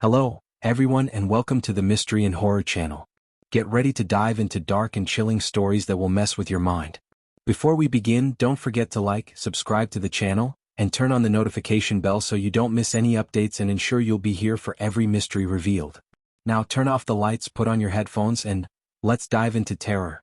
Hello, everyone, and welcome to the Mystery and Horror channel. Get ready to dive into dark and chilling stories that will mess with your mind. Before we begin, don't forget to like, subscribe to the channel, and turn on the notification bell so you don't miss any updates and ensure you'll be here for every mystery revealed. Now turn off the lights, put on your headphones, and let's dive into terror.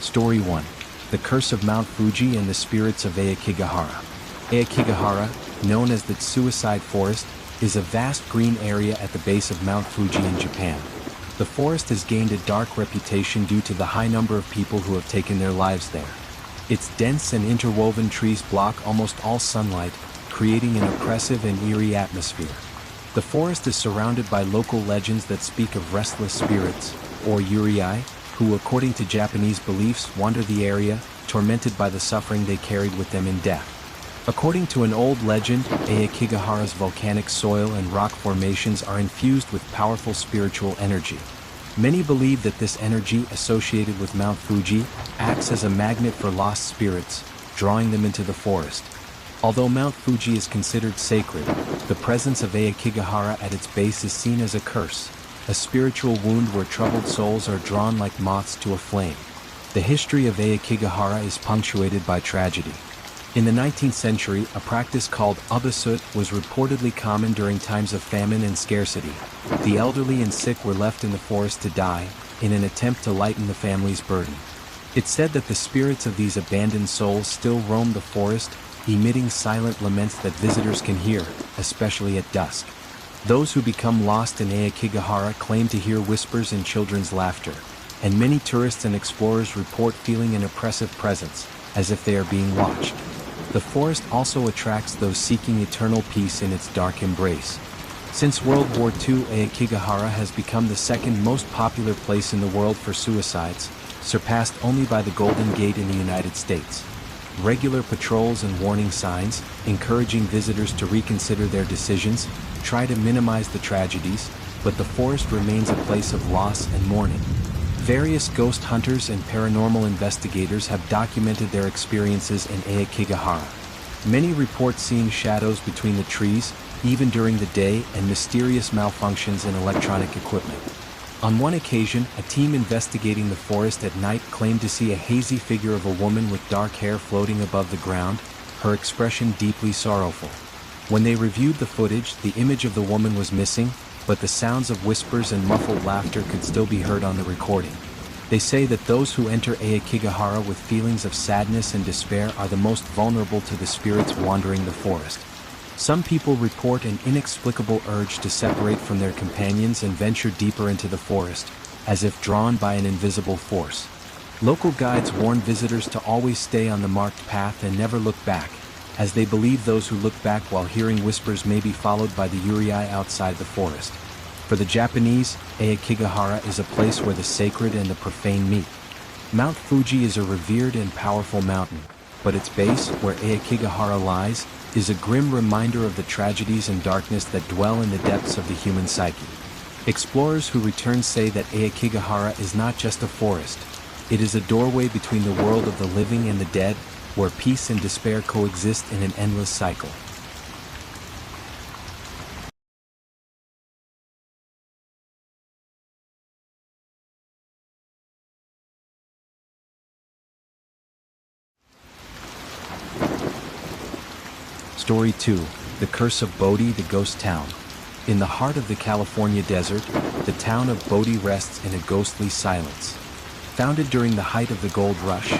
Story 1. The Curse of Mount Fuji and the Spirits of Aokigahara. Aokigahara, known as the Suicide Forest, is a vast green area at the base of Mount Fuji in Japan. The forest has gained a dark reputation due to the high number of people who have taken their lives there. Its dense and interwoven trees block almost all sunlight, creating an oppressive and eerie atmosphere. The forest is surrounded by local legends that speak of restless spirits, or yurei, who according to Japanese beliefs wander the area, tormented by the suffering they carried with them in death. According to an old legend, Aokigahara's volcanic soil and rock formations are infused with powerful spiritual energy. Many believe that this energy associated with Mount Fuji acts as a magnet for lost spirits, drawing them into the forest. Although Mount Fuji is considered sacred, the presence of Aokigahara at its base is seen as a curse, a spiritual wound where troubled souls are drawn like moths to a flame. The history of Aokigahara is punctuated by tragedy. In the 19th century, a practice called ubasut was reportedly common during times of famine and scarcity. The elderly and sick were left in the forest to die, in an attempt to lighten the family's burden. It's said that the spirits of these abandoned souls still roam the forest, emitting silent laments that visitors can hear, especially at dusk. Those who become lost in Aokigahara claim to hear whispers and children's laughter, and many tourists and explorers report feeling an oppressive presence, as if they are being watched. The forest also attracts those seeking eternal peace in its dark embrace. Since World War II, Aokigahara has become the second most popular place in the world for suicides, surpassed only by the Golden Gate in the United States. Regular patrols and warning signs, encouraging visitors to reconsider their decisions, try to minimize the tragedies, but the forest remains a place of loss and mourning. Various ghost hunters and paranormal investigators have documented their experiences in Aokigahara. Many report seeing shadows between the trees, even during the day, and mysterious malfunctions in electronic equipment. On one occasion, a team investigating the forest at night claimed to see a hazy figure of a woman with dark hair floating above the ground, her expression deeply sorrowful. When they reviewed the footage, the image of the woman was missing, but the sounds of whispers and muffled laughter could still be heard on the recording. They say that those who enter Aokigahara with feelings of sadness and despair are the most vulnerable to the spirits wandering the forest. Some people report an inexplicable urge to separate from their companions and venture deeper into the forest, as if drawn by an invisible force. Local guides warn visitors to always stay on the marked path and never look back, as they believe those who look back while hearing whispers may be followed by the yurei outside the forest. For the Japanese, Aokigahara is a place where the sacred and the profane meet. Mount Fuji is a revered and powerful mountain, but its base, where Aokigahara lies, is a grim reminder of the tragedies and darkness that dwell in the depths of the human psyche. Explorers who return say that Aokigahara is not just a forest. It is a doorway between the world of the living and the dead, where peace and despair coexist in an endless cycle. Story 2. The Curse of Bodie, the Ghost Town. In the heart of the California desert, the town of Bodie rests in a ghostly silence. Founded during the height of the gold rush,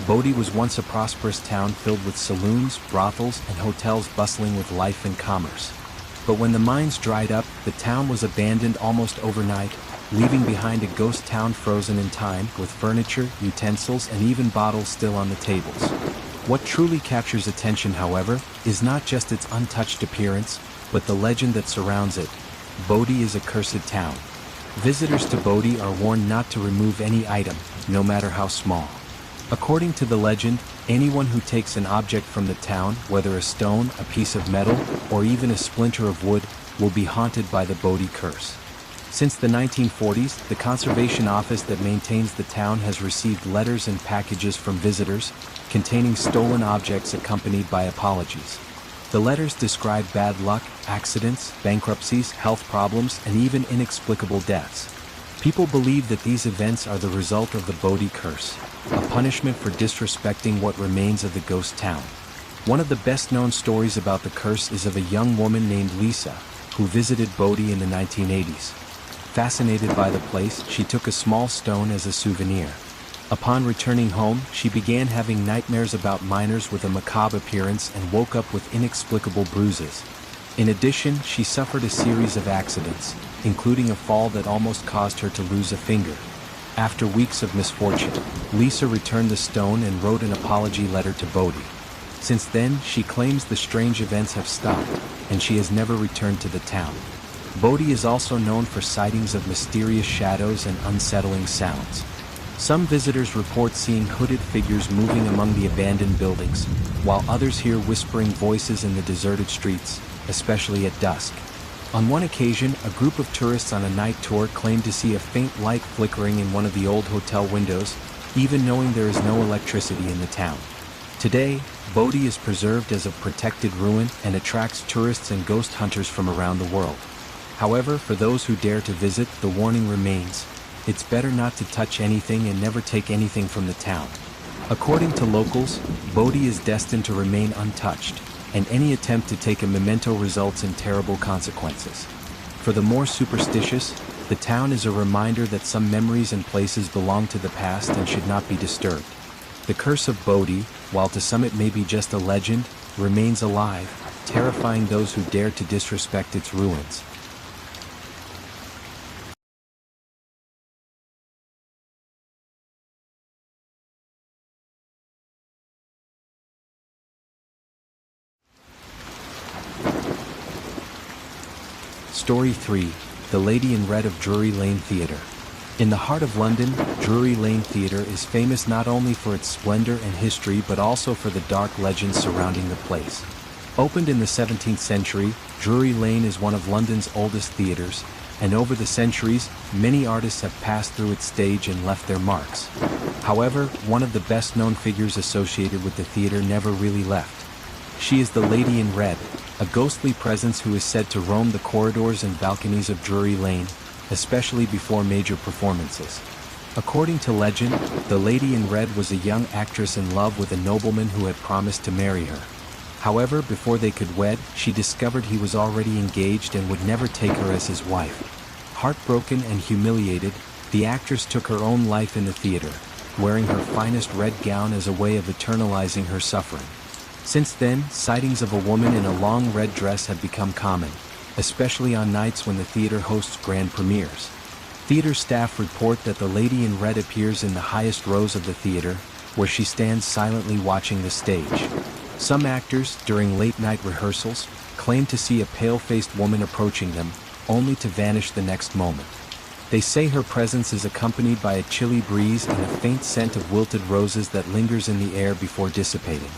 Bodie was once a prosperous town filled with saloons, brothels, and hotels bustling with life and commerce. But when the mines dried up, the town was abandoned almost overnight, leaving behind a ghost town frozen in time, with furniture, utensils, and even bottles still on the tables. What truly captures attention, however, is not just its untouched appearance, but the legend that surrounds it. Bodie is a cursed town. Visitors to Bodie are warned not to remove any item, no matter how small. According to the legend, anyone who takes an object from the town, whether a stone, a piece of metal, or even a splinter of wood, will be haunted by the Bodie curse. Since the 1940s, the conservation office that maintains the town has received letters and packages from visitors, containing stolen objects accompanied by apologies. The letters describe bad luck, accidents, bankruptcies, health problems, and even inexplicable deaths. People believe that these events are the result of the Bodie curse, a punishment for disrespecting what remains of the ghost town. One of the best-known stories about the curse is of a young woman named Lisa, who visited Bodie in the 1980s. Fascinated by the place, she took a small stone as a souvenir. Upon returning home, she began having nightmares about miners with a macabre appearance and woke up with inexplicable bruises. In addition, she suffered a series of accidents, including a fall that almost caused her to lose a finger. After weeks of misfortune, Lisa returned the stone and wrote an apology letter to Bodie. Since then, she claims the strange events have stopped, and she has never returned to the town. Bodie is also known for sightings of mysterious shadows and unsettling sounds. Some visitors report seeing hooded figures moving among the abandoned buildings, while others hear whispering voices in the deserted streets, especially at dusk. On one occasion, a group of tourists on a night tour claimed to see a faint light flickering in one of the old hotel windows, even knowing there is no electricity in the town. Today, Bodie is preserved as a protected ruin and attracts tourists and ghost hunters from around the world. However, for those who dare to visit, the warning remains: it's better not to touch anything and never take anything from the town. According to locals, Bodie is destined to remain untouched, and any attempt to take a memento results in terrible consequences. For the more superstitious, the town is a reminder that some memories and places belong to the past and should not be disturbed. The curse of Bodie, while to some it may be just a legend, remains alive, terrifying those who dare to disrespect its ruins. Story 3. The Lady in Red of Drury Lane Theatre. In the heart of London, Drury Lane Theatre is famous not only for its splendor and history but also for the dark legends surrounding the place. Opened in the 17th century, Drury Lane is one of London's oldest theatres, and over the centuries, many artists have passed through its stage and left their marks. However, one of the best-known figures associated with the theatre never really left. She is the Lady in Red, a ghostly presence who is said to roam the corridors and balconies of Drury Lane, especially before major performances. According to legend, the Lady in Red was a young actress in love with a nobleman who had promised to marry her. However, before they could wed, she discovered he was already engaged and would never take her as his wife. Heartbroken and humiliated, the actress took her own life in the theater, wearing her finest red gown as a way of eternalizing her suffering. Since then, sightings of a woman in a long red dress have become common, especially on nights when the theater hosts grand premieres. Theater staff report that the Lady in Red appears in the highest rows of the theater, where she stands silently watching the stage. Some actors, during late-night rehearsals, claim to see a pale-faced woman approaching them, only to vanish the next moment. They say her presence is accompanied by a chilly breeze and a faint scent of wilted roses that lingers in the air before dissipating.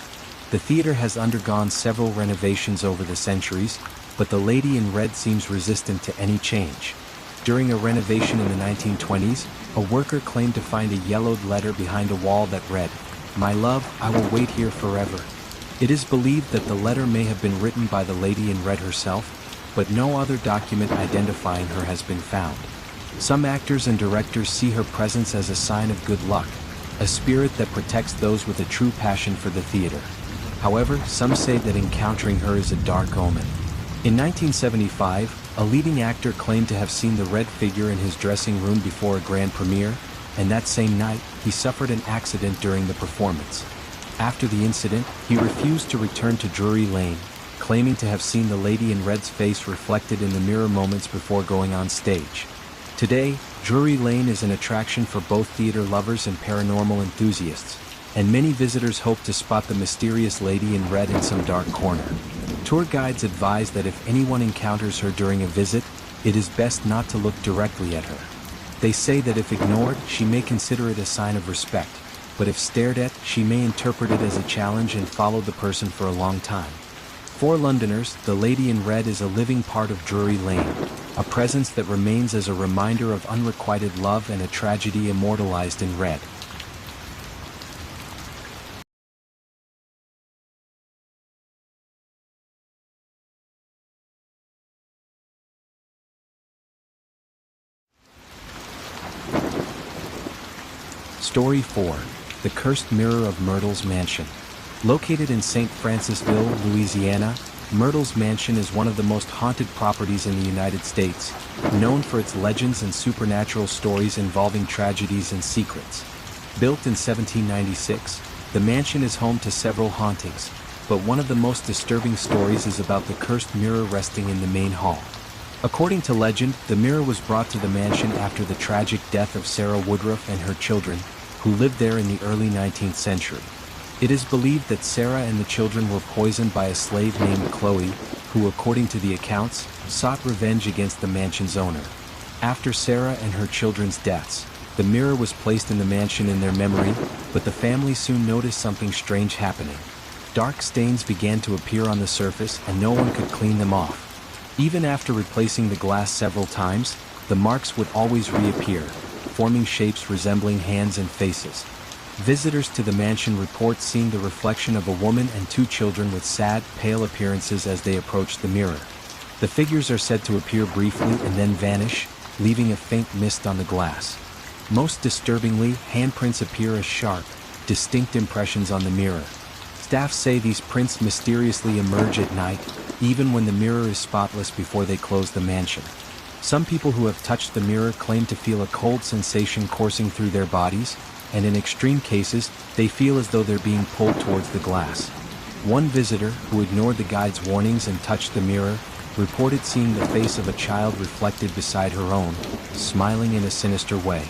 The theater has undergone several renovations over the centuries, but the Lady in Red seems resistant to any change. During a renovation in the 1920s, a worker claimed to find a yellowed letter behind a wall that read, "My love, I will wait here forever." It is believed that the letter may have been written by the Lady in Red herself, but no other document identifying her has been found. Some actors and directors see her presence as a sign of good luck, a spirit that protects those with a true passion for the theater. However, some say that encountering her is a dark omen. In 1975, a leading actor claimed to have seen the red figure in his dressing room before a grand premiere, and that same night, he suffered an accident during the performance. After the incident, he refused to return to Drury Lane, claiming to have seen the Lady in Red's face reflected in the mirror moments before going on stage. Today, Drury Lane is an attraction for both theater lovers and paranormal enthusiasts, and many visitors hope to spot the mysterious Lady in Red in some dark corner. Tour guides advise that if anyone encounters her during a visit, it is best not to look directly at her. They say that if ignored, she may consider it a sign of respect, but if stared at, she may interpret it as a challenge and follow the person for a long time. For Londoners, the Lady in Red is a living part of Drury Lane, a presence that remains as a reminder of unrequited love and a tragedy immortalized in red. Story 4. The Cursed Mirror of Myrtles Mansion. Located in St. Francisville, Louisiana, Myrtles Mansion is one of the most haunted properties in the United States, known for its legends and supernatural stories involving tragedies and secrets. Built in 1796, the mansion is home to several hauntings, but one of the most disturbing stories is about the cursed mirror resting in the main hall. According to legend, the mirror was brought to the mansion after the tragic death of Sarah Woodruff and her children, who lived there in the early 19th century. It is believed that Sarah and the children were poisoned by a slave named Chloe, who, according to the accounts, sought revenge against the mansion's owner. After Sarah and her children's deaths, the mirror was placed in the mansion in their memory, but the family soon noticed something strange happening. Dark stains began to appear on the surface and no one could clean them off. Even after replacing the glass several times, the marks would always reappear, forming shapes resembling hands and faces. Visitors to the mansion report seeing the reflection of a woman and two children with sad, pale appearances as they approached the mirror. The figures are said to appear briefly and then vanish, leaving a faint mist on the glass. Most disturbingly, handprints appear as sharp, distinct impressions on the mirror. Staff say these prints mysteriously emerge at night, even when the mirror is spotless before they close the mansion. Some people who have touched the mirror claim to feel a cold sensation coursing through their bodies, and in extreme cases, they feel as though they're being pulled towards the glass. One visitor, who ignored the guide's warnings and touched the mirror, reported seeing the face of a child reflected beside her own, smiling in a sinister way.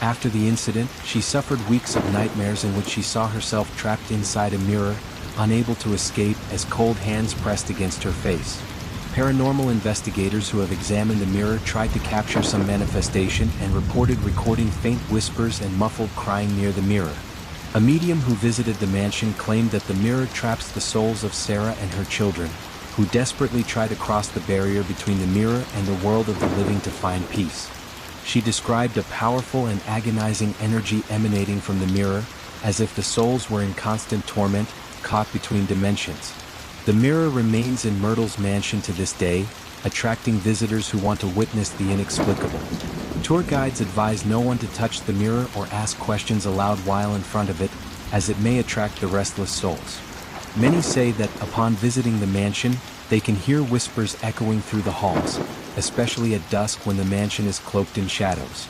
After the incident, she suffered weeks of nightmares in which she saw herself trapped inside a mirror, unable to escape as cold hands pressed against her face. Paranormal investigators who have examined the mirror tried to capture some manifestation and reported recording faint whispers and muffled crying near the mirror. A medium who visited the mansion claimed that the mirror traps the souls of Sarah and her children, who desperately try to cross the barrier between the mirror and the world of the living to find peace. She described a powerful and agonizing energy emanating from the mirror, as if the souls were in constant torment, caught between dimensions. The mirror remains in Myrtles Mansion to this day, attracting visitors who want to witness the inexplicable. Tour guides advise no one to touch the mirror or ask questions aloud while in front of it, as it may attract the restless souls. Many say that upon visiting the mansion, they can hear whispers echoing through the halls, especially at dusk when the mansion is cloaked in shadows.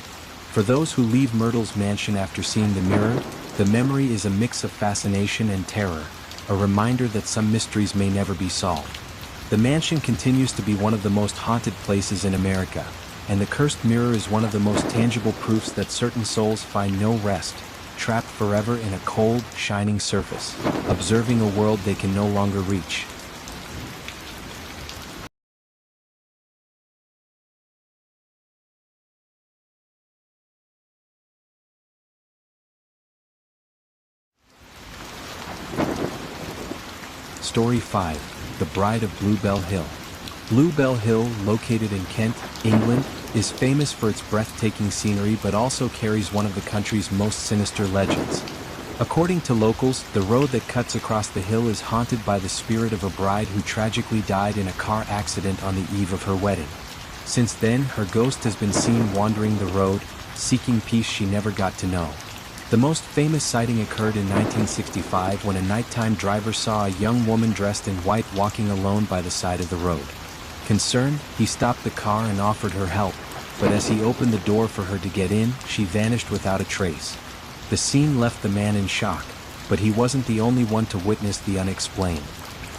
For those who leave Myrtles Mansion after seeing the mirror, the memory is a mix of fascination and terror, a reminder that some mysteries may never be solved. The mansion continues to be one of the most haunted places in America, and the cursed mirror is one of the most tangible proofs that certain souls find no rest, trapped forever in a cold, shining surface, observing a world they can no longer reach. Story 5. The Bride of Bluebell Hill. Bluebell Hill, located in Kent, England, is famous for its breathtaking scenery but also carries one of the country's most sinister legends. According to locals, the road that cuts across the hill is haunted by the spirit of a bride who tragically died in a car accident on the eve of her wedding. Since then, her ghost has been seen wandering the road, seeking peace she never got to know. The most famous sighting occurred in 1965 when a nighttime driver saw a young woman dressed in white walking alone by the side of the road. Concerned, he stopped the car and offered her help, but as he opened the door for her to get in, she vanished without a trace. The scene left the man in shock, but he wasn't the only one to witness the unexplained.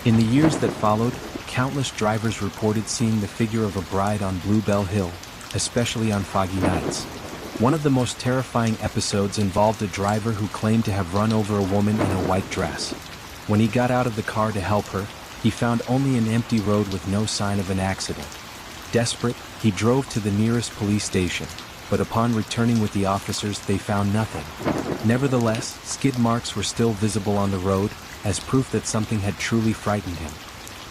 In the years that followed, countless drivers reported seeing the figure of a bride on Bluebell Hill, especially on foggy nights. One of the most terrifying episodes involved a driver who claimed to have run over a woman in a white dress. When he got out of the car to help her, he found only an empty road with no sign of an accident. Desperate, he drove to the nearest police station, but upon returning with the officers, they found nothing. Nevertheless, skid marks were still visible on the road, as proof that something had truly frightened him.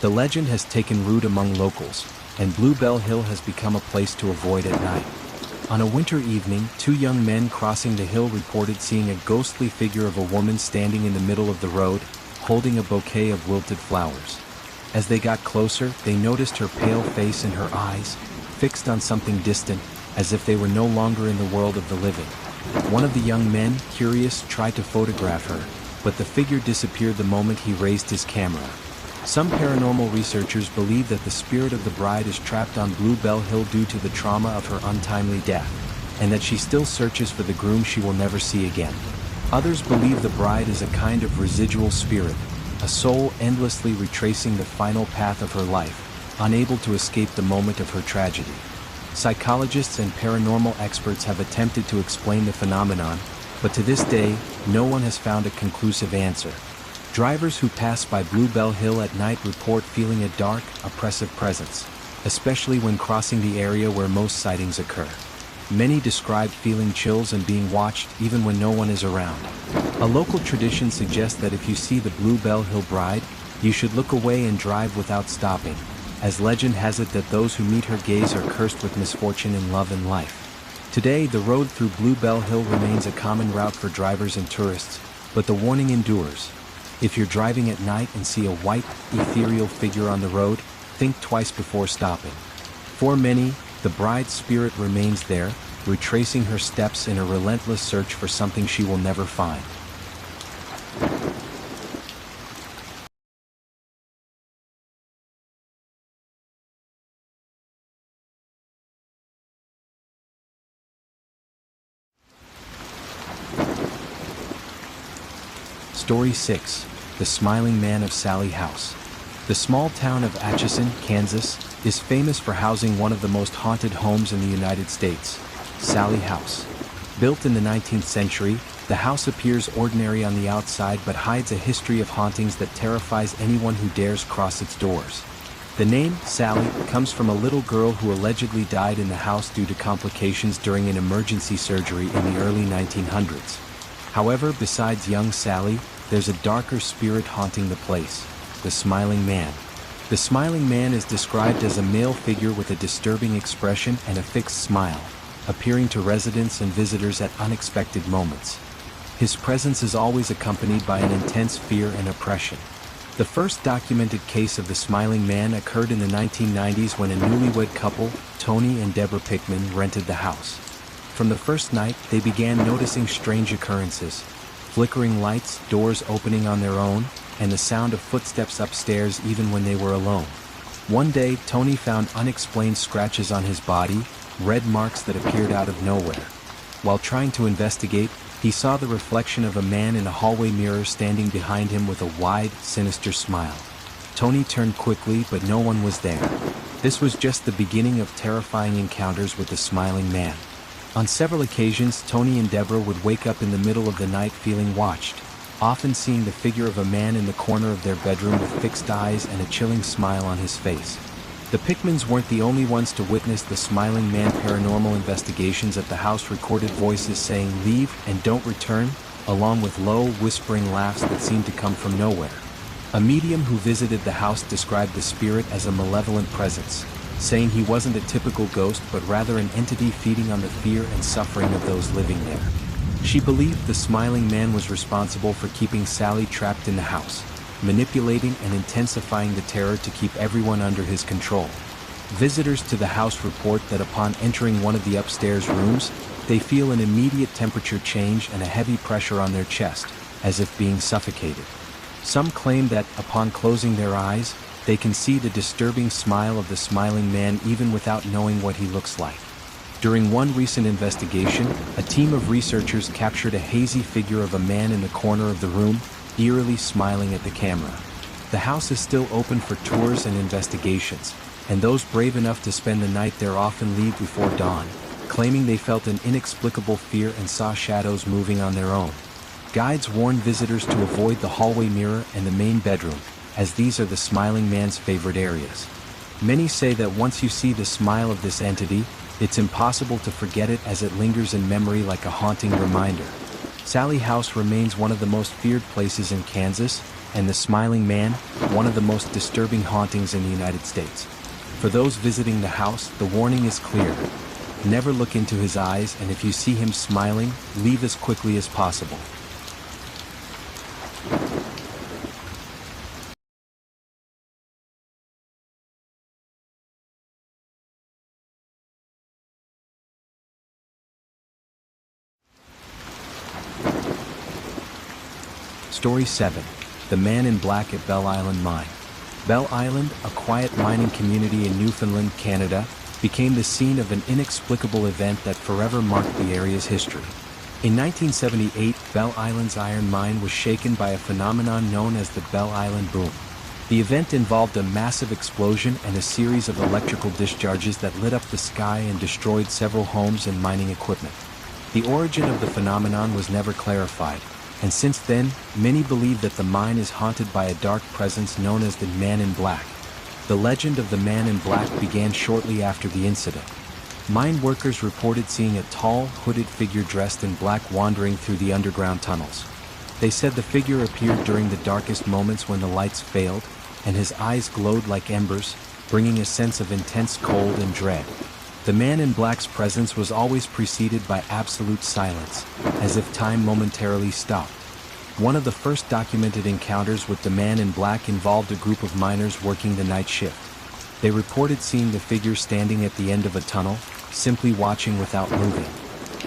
The legend has taken root among locals, and Bluebell Hill has become a place to avoid at night. On a winter evening, two young men crossing the hill reported seeing a ghostly figure of a woman standing in the middle of the road, holding a bouquet of wilted flowers. As they got closer, they noticed her pale face and her eyes, fixed on something distant, as if they were no longer in the world of the living. One of the young men, curious, tried to photograph her, but the figure disappeared the moment he raised his camera. Some paranormal researchers believe that the spirit of the bride is trapped on Bluebell Hill due to the trauma of her untimely death, and that she still searches for the groom she will never see again. Others believe the bride is a kind of residual spirit, a soul endlessly retracing the final path of her life, unable to escape the moment of her tragedy. Psychologists and paranormal experts have attempted to explain the phenomenon, but to this day, no one has found a conclusive answer. Drivers who pass by Bluebell Hill at night report feeling a dark, oppressive presence, especially when crossing the area where most sightings occur. Many describe feeling chills and being watched even when no one is around. A local tradition suggests that if you see the Bluebell Hill bride, you should look away and drive without stopping, as legend has it that those who meet her gaze are cursed with misfortune in love and life. Today, the road through Bluebell Hill remains a common route for drivers and tourists, but the warning endures. If you're driving at night and see a white, ethereal figure on the road, think twice before stopping. For many, the bride's spirit remains there, retracing her steps in a relentless search for something she will never find. Story 6. The Smiling Man of Sallie House. The small town of Atchison, Kansas, is famous for housing one of the most haunted homes in the United States, Sallie House. Built in the 19th century, the house appears ordinary on the outside but hides a history of hauntings that terrifies anyone who dares cross its doors. The name, Sallie, comes from a little girl who allegedly died in the house due to complications during an emergency surgery in the early 1900s. However, besides young Sallie, there's a darker spirit haunting the place, the Smiling Man. The Smiling Man is described as a male figure with a disturbing expression and a fixed smile, appearing to residents and visitors at unexpected moments. His presence is always accompanied by an intense fear and oppression. The first documented case of the Smiling Man occurred in the 1990s when a newlywed couple, Tony and Deborah Pickman, rented the house. From the first night, they began noticing strange occurrences: flickering lights, doors opening on their own, and the sound of footsteps upstairs even when they were alone. One day, Tony found unexplained scratches on his body, red marks that appeared out of nowhere. While trying to investigate, he saw the reflection of a man in a hallway mirror standing behind him with a wide, sinister smile. Tony turned quickly, but no one was there. This was just the beginning of terrifying encounters with the Smiling Man. On several occasions, Tony and Deborah would wake up in the middle of the night feeling watched, often seeing the figure of a man in the corner of their bedroom with fixed eyes and a chilling smile on his face. The Pickmans weren't the only ones to witness the Smiling Man. Paranormal investigations at the house recorded voices saying "leave" and "don't return," along with low, whispering laughs that seemed to come from nowhere. A medium who visited the house described the spirit as a malevolent presence, saying he wasn't a typical ghost but rather an entity feeding on the fear and suffering of those living there. She believed the Smiling Man was responsible for keeping Sallie trapped in the house, manipulating and intensifying the terror to keep everyone under his control. Visitors to the house report that upon entering one of the upstairs rooms, they feel an immediate temperature change and a heavy pressure on their chest, as if being suffocated. Some claim that, upon closing their eyes, they can see the disturbing smile of the Smiling Man even without knowing what he looks like. During one recent investigation, a team of researchers captured a hazy figure of a man in the corner of the room, eerily smiling at the camera. The house is still open for tours and investigations, and those brave enough to spend the night there often leave before dawn, claiming they felt an inexplicable fear and saw shadows moving on their own. Guides warn visitors to avoid the hallway mirror and the main bedroom, as these are the Smiling Man's favorite areas. Many say that once you see the smile of this entity, it's impossible to forget it as it lingers in memory like a haunting reminder. Sallie House remains one of the most feared places in Kansas, and the Smiling Man, one of the most disturbing hauntings in the United States. For those visiting the house, the warning is clear. Never look into his eyes, and if you see him smiling, leave as quickly as possible. Story 7. The Man in Black at Bell Island Mine. Bell Island, a quiet mining community in Newfoundland, Canada, became the scene of an inexplicable event that forever marked the area's history. In 1978, Bell Island's iron mine was shaken by a phenomenon known as the Bell Island Boom. The event involved a massive explosion and a series of electrical discharges that lit up the sky and destroyed several homes and mining equipment. The origin of the phenomenon was never clarified, and since then, many believe that the mine is haunted by a dark presence known as the Man in Black. The legend of the Man in Black began shortly after the incident. Mine workers reported seeing a tall, hooded figure dressed in black wandering through the underground tunnels. They said the figure appeared during the darkest moments when the lights failed, and his eyes glowed like embers, bringing a sense of intense cold and dread. The Man in Black's presence was always preceded by absolute silence, as if time momentarily stopped. One of the first documented encounters with the Man in Black involved a group of miners working the night shift. They reported seeing the figure standing at the end of a tunnel, simply watching without moving.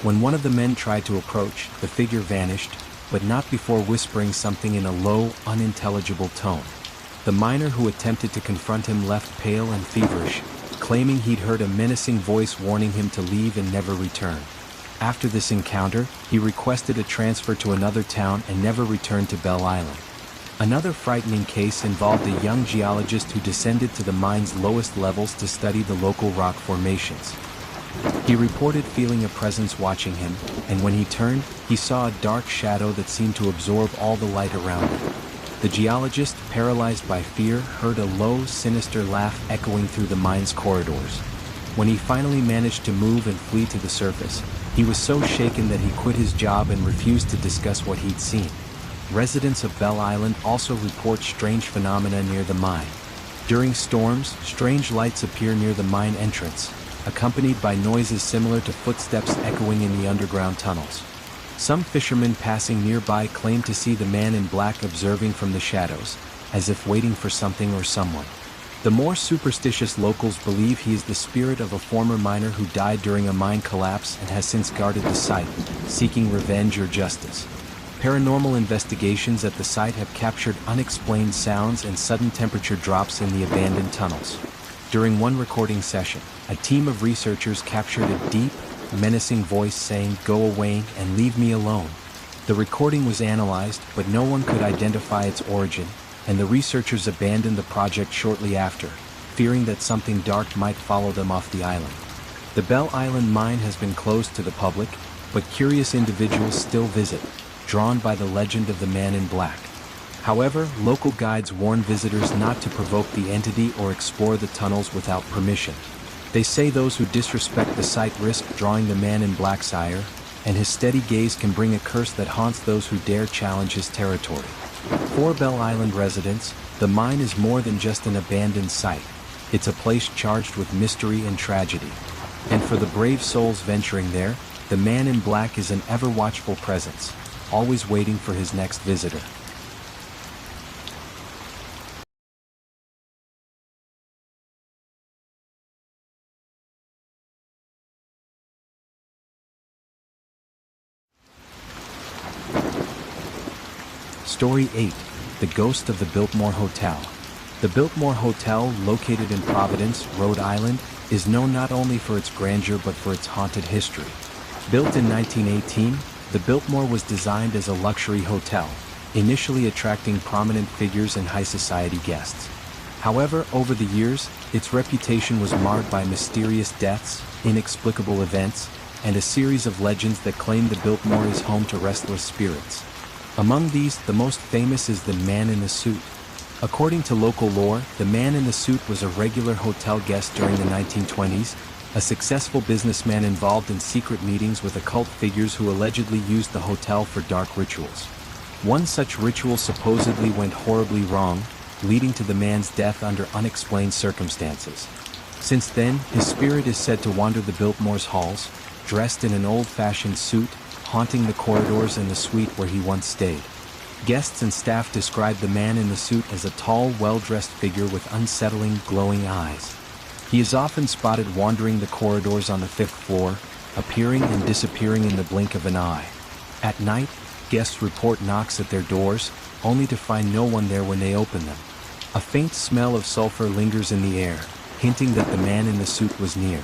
When one of the men tried to approach, the figure vanished, but not before whispering something in a low, unintelligible tone. The miner who attempted to confront him left pale and feverish, claiming he'd heard a menacing voice warning him to leave and never return. After this encounter, he requested a transfer to another town and never returned to Bell Island. Another frightening case involved a young geologist who descended to the mine's lowest levels to study the local rock formations. He reported feeling a presence watching him, and when he turned, he saw a dark shadow that seemed to absorb all the light around him. The geologist, paralyzed by fear, heard a low, sinister laugh echoing through the mine's corridors. When he finally managed to move and flee to the surface, he was so shaken that he quit his job and refused to discuss what he'd seen. Residents of Bell Island also report strange phenomena near the mine. During storms, strange lights appear near the mine entrance, accompanied by noises similar to footsteps echoing in the underground tunnels. Some fishermen passing nearby claim to see the Man in Black observing from the shadows, as if waiting for something or someone. The more superstitious locals believe he is the spirit of a former miner who died during a mine collapse and has since guarded the site, seeking revenge or justice. Paranormal investigations at the site have captured unexplained sounds and sudden temperature drops in the abandoned tunnels. During one recording session, a team of researchers captured a deep, menacing voice saying, "Go away and leave me alone." The recording was analyzed, but no one could identify its origin, and the researchers abandoned the project shortly after, fearing that something dark might follow them off the island. The Bell Island mine has been closed to the public, but curious individuals still visit, drawn by the legend of the Man in Black. However, local guides warn visitors not to provoke the entity or explore the tunnels without permission. They say those who disrespect the site risk drawing the Man in Black's ire, and his steady gaze can bring a curse that haunts those who dare challenge his territory. For Bell Island residents, the mine is more than just an abandoned site. It's a place charged with mystery and tragedy. And for the brave souls venturing there, the Man in Black is an ever-watchful presence, always waiting for his next visitor. Story 8. The Ghost of the Biltmore Hotel. The Biltmore Hotel, located in Providence, Rhode Island, is known not only for its grandeur but for its haunted history. Built in 1918, the Biltmore was designed as a luxury hotel, initially attracting prominent figures and high society guests. However, over the years, its reputation was marred by mysterious deaths, inexplicable events, and a series of legends that claim the Biltmore is home to restless spirits. Among these, the most famous is the Man in the Suit. According to local lore, the Man in the Suit was a regular hotel guest during the 1920s, a successful businessman involved in secret meetings with occult figures who allegedly used the hotel for dark rituals. One such ritual supposedly went horribly wrong, leading to the man's death under unexplained circumstances. Since then, his spirit is said to wander the Biltmore's halls, dressed in an old-fashioned suit, haunting the corridors and the suite where he once stayed. Guests and staff describe the Man in the Suit as a tall, well-dressed figure with unsettling, glowing eyes. He is often spotted wandering the corridors on the 5th floor, appearing and disappearing in the blink of an eye. At night, guests report knocks at their doors, only to find no one there when they open them. A faint smell of sulfur lingers in the air, hinting that the man in the suit was near.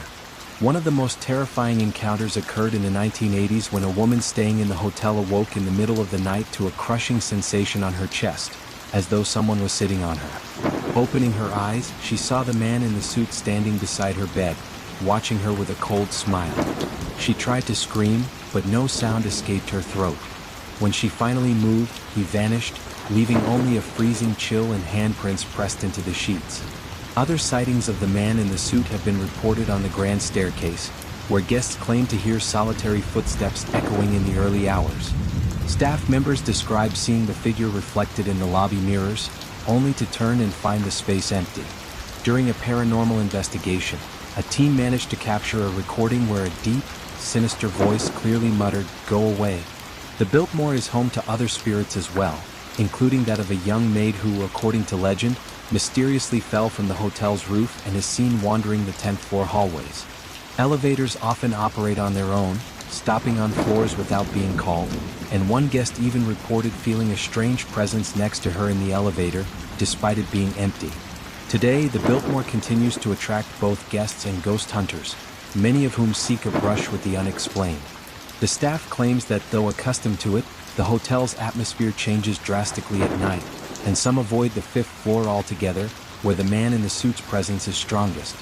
One of the most terrifying encounters occurred in the 1980s when a woman staying in the hotel awoke in the middle of the night to a crushing sensation on her chest, as though someone was sitting on her. Opening her eyes, she saw the man in the suit standing beside her bed, watching her with a cold smile. She tried to scream, but no sound escaped her throat. When she finally moved, he vanished, leaving only a freezing chill and handprints pressed into the sheets. Other sightings of the man in the suit have been reported on the grand staircase, where guests claim to hear solitary footsteps echoing in the early hours. Staff members describe seeing the figure reflected in the lobby mirrors, only to turn and find the space empty. During a paranormal investigation, a team managed to capture a recording where a deep, sinister voice clearly muttered, "Go away." The Biltmore is home to other spirits as well, including that of a young maid who, according to legend, mysteriously fell from the hotel's roof and is seen wandering the 10th floor hallways. Elevators often operate on their own, stopping on floors without being called, and one guest even reported feeling a strange presence next to her in the elevator, despite it being empty. Today, the Biltmore continues to attract both guests and ghost hunters, many of whom seek a brush with the unexplained. The staff claims that though accustomed to it, the hotel's atmosphere changes drastically at night, and some avoid the 5th floor altogether, where the man in the suit's presence is strongest.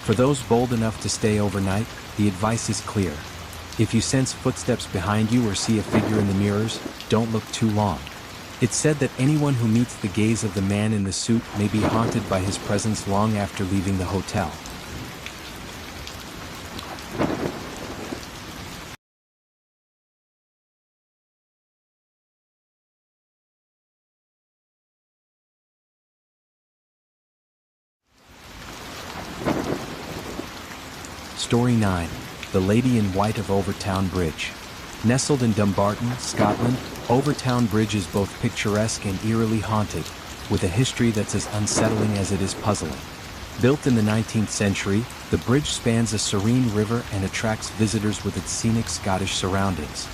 For those bold enough to stay overnight, the advice is clear. If you sense footsteps behind you or see a figure in the mirrors, don't look too long. It's said that anyone who meets the gaze of the man in the suit may be haunted by his presence long after leaving the hotel. Story 9. The Lady in White of Overtoun Bridge. Nestled in Dumbarton, Scotland, Overtoun Bridge is both picturesque and eerily haunted, with a history that's as unsettling as it is puzzling. Built in the 19th century, the bridge spans a serene river and attracts visitors with its scenic Scottish surroundings.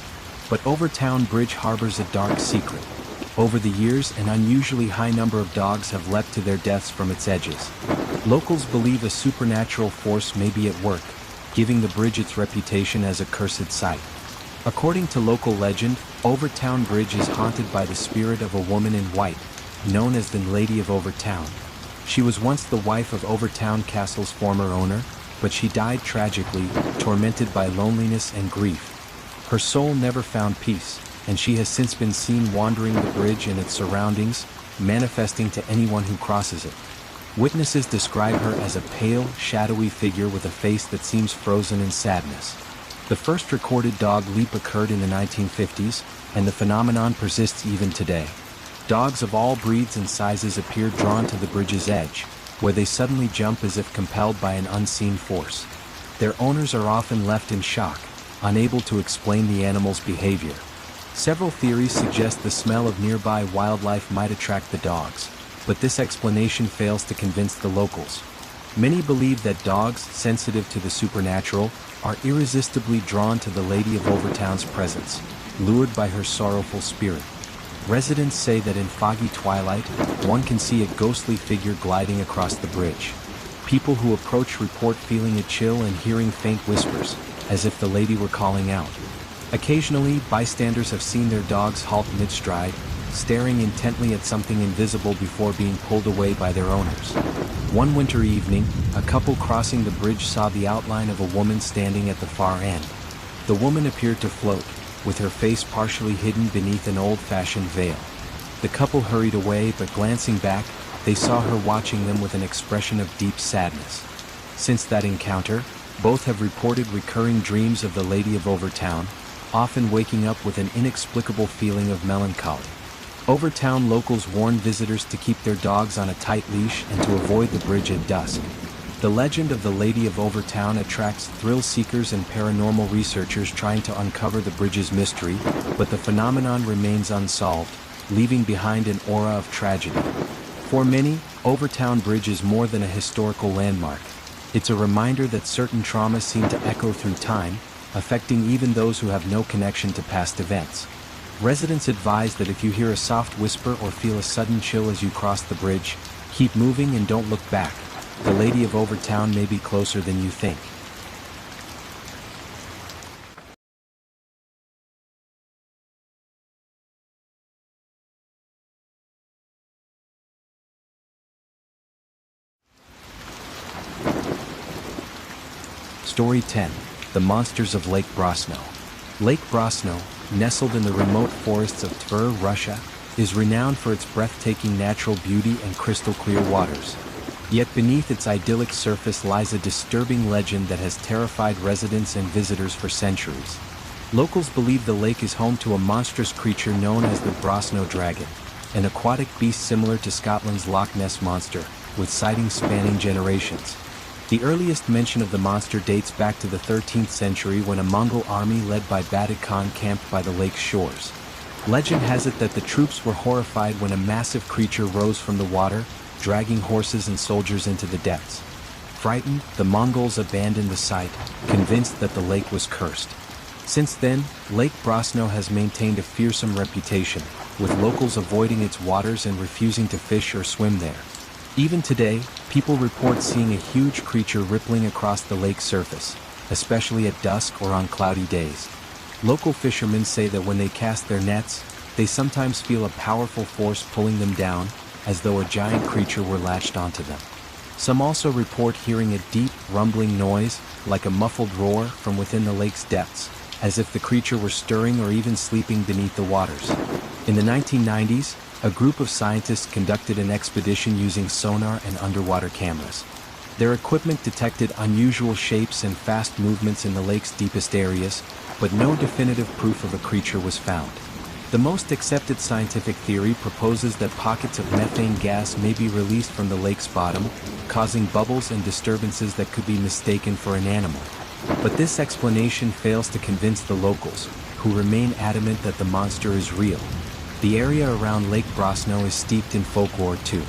But Overtoun Bridge harbors a dark secret. Over the years, an unusually high number of dogs have leapt to their deaths from its edges. Locals believe a supernatural force may be at work, giving the bridge its reputation as a cursed site. According to local legend, Overtoun Bridge is haunted by the spirit of a woman in white, known as the Lady of Overtoun. She was once the wife of Overtoun Castle's former owner, but she died tragically, tormented by loneliness and grief. Her soul never found peace, and she has since been seen wandering the bridge and its surroundings, manifesting to anyone who crosses it. Witnesses describe her as a pale, shadowy figure with a face that seems frozen in sadness. The first recorded dog leap occurred in the 1950s, and the phenomenon persists even today. Dogs of all breeds and sizes appear drawn to the bridge's edge, where they suddenly jump as if compelled by an unseen force. Their owners are often left in shock, unable to explain the animal's behavior. Several theories suggest the smell of nearby wildlife might attract the dogs, but this explanation fails to convince the locals. Many believe that dogs, sensitive to the supernatural, are irresistibly drawn to the Lady of Overtown's presence, lured by her sorrowful spirit. Residents say that in foggy twilight, one can see a ghostly figure gliding across the bridge. People who approach report feeling a chill and hearing faint whispers, as if the lady were calling out. Occasionally, bystanders have seen their dogs halt mid-stride, staring intently at something invisible before being pulled away by their owners. One winter evening, a couple crossing the bridge saw the outline of a woman standing at the far end. The woman appeared to float, with her face partially hidden beneath an old-fashioned veil. The couple hurried away, but glancing back, they saw her watching them with an expression of deep sadness. Since that encounter, both have reported recurring dreams of the Lady of Overtoun, often waking up with an inexplicable feeling of melancholy. Overtown locals warn visitors to keep their dogs on a tight leash and to avoid the bridge at dusk. The legend of the Lady of Overtown attracts thrill-seekers and paranormal researchers trying to uncover the bridge's mystery, but the phenomenon remains unsolved, leaving behind an aura of tragedy. For many, Overtown Bridge is more than a historical landmark. It's a reminder that certain traumas seem to echo through time, affecting even those who have no connection to past events. Residents advise that if you hear a soft whisper or feel a sudden chill as you cross the bridge, keep moving and don't look back. The Lady of Overtoun may be closer than you think. Story 10. The Monsters of Lake Brosno. Lake Brosno, nestled in the remote forests of Drury, Russia, is renowned for its breathtaking natural beauty and crystal-clear waters. Yet beneath its idyllic surface lies a disturbing legend that has terrified residents and visitors for centuries. Locals believe the lake is home to a monstrous creature known as the Brosno dragon, an aquatic beast similar to Scotland's Loch Ness monster, with sightings spanning generations. The earliest mention of the monster dates back to the 13th century when a Mongol army led by Bodie Khan camped by the lake's shores. Legend has it that the troops were horrified when a massive creature rose from the water, dragging horses and soldiers into the depths. Frightened, the Mongols abandoned the site, convinced that the lake was cursed. Since then, Lake Brosno has maintained a fearsome reputation, with locals avoiding its waters and refusing to fish or swim there. Even today, people report seeing a huge creature rippling across the lake's surface, especially at dusk or on cloudy days. Local fishermen say that when they cast their nets, they sometimes feel a powerful force pulling them down, as though a giant creature were latched onto them. Some also report hearing a deep, rumbling noise, like a muffled roar, from within the lake's depths, as if the creature were stirring or even sleeping beneath the waters. In the 1990s, a group of scientists conducted an expedition using sonar and underwater cameras. Their equipment detected unusual shapes and fast movements in the lake's deepest areas, but no definitive proof of a creature was found. The most accepted scientific theory proposes that pockets of methane gas may be released from the lake's bottom, causing bubbles and disturbances that could be mistaken for an animal. But this explanation fails to convince the locals, who remain adamant that the monster is real. The area around Lake Brosno is steeped in folklore too.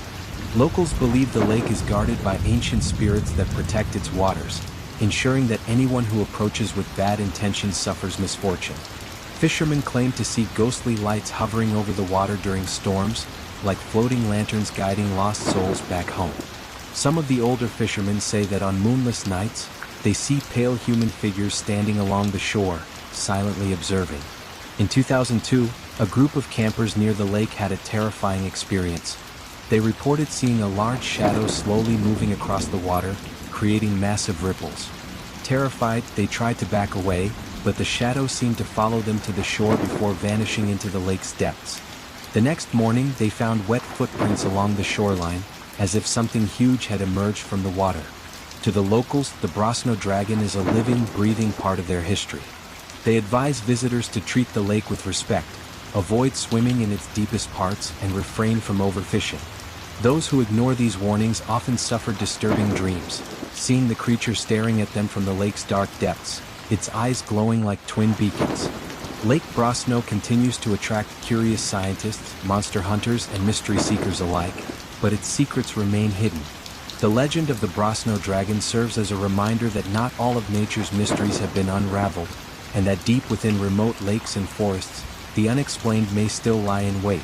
Locals believe the lake is guarded by ancient spirits that protect its waters, ensuring that anyone who approaches with bad intentions suffers misfortune. Fishermen claim to see ghostly lights hovering over the water during storms, like floating lanterns guiding lost souls back home. Some of the older fishermen say that on moonless nights, they see pale human figures standing along the shore, silently observing. In 2002, a group of campers near the lake had a terrifying experience. They reported seeing a large shadow slowly moving across the water, creating massive ripples. Terrified, they tried to back away, but the shadow seemed to follow them to the shore before vanishing into the lake's depths. The next morning, they found wet footprints along the shoreline, as if something huge had emerged from the water. To the locals, the Brosno dragon is a living, breathing part of their history. They advise visitors to treat the lake with respect, avoid swimming in its deepest parts, and refrain from overfishing. Those who ignore these warnings often suffer disturbing dreams, seeing the creature staring at them from the lake's dark depths, its eyes glowing like twin beacons. Lake Brosno continues to attract curious scientists, monster hunters, and mystery seekers alike, but its secrets remain hidden. The legend of the Brosno dragon serves as a reminder that not all of nature's mysteries have been unraveled, and that deep within remote lakes and forests, the unexplained may still lie in wait.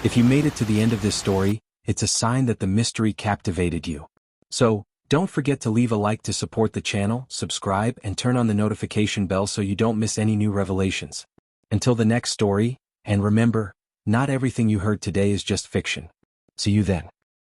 If you made it to the end of this story, it's a sign that the mystery captivated you. So, don't forget to leave a like to support the channel, subscribe, and turn on the notification bell so you don't miss any new revelations. Until the next story, and remember, not everything you heard today is just fiction. See you then.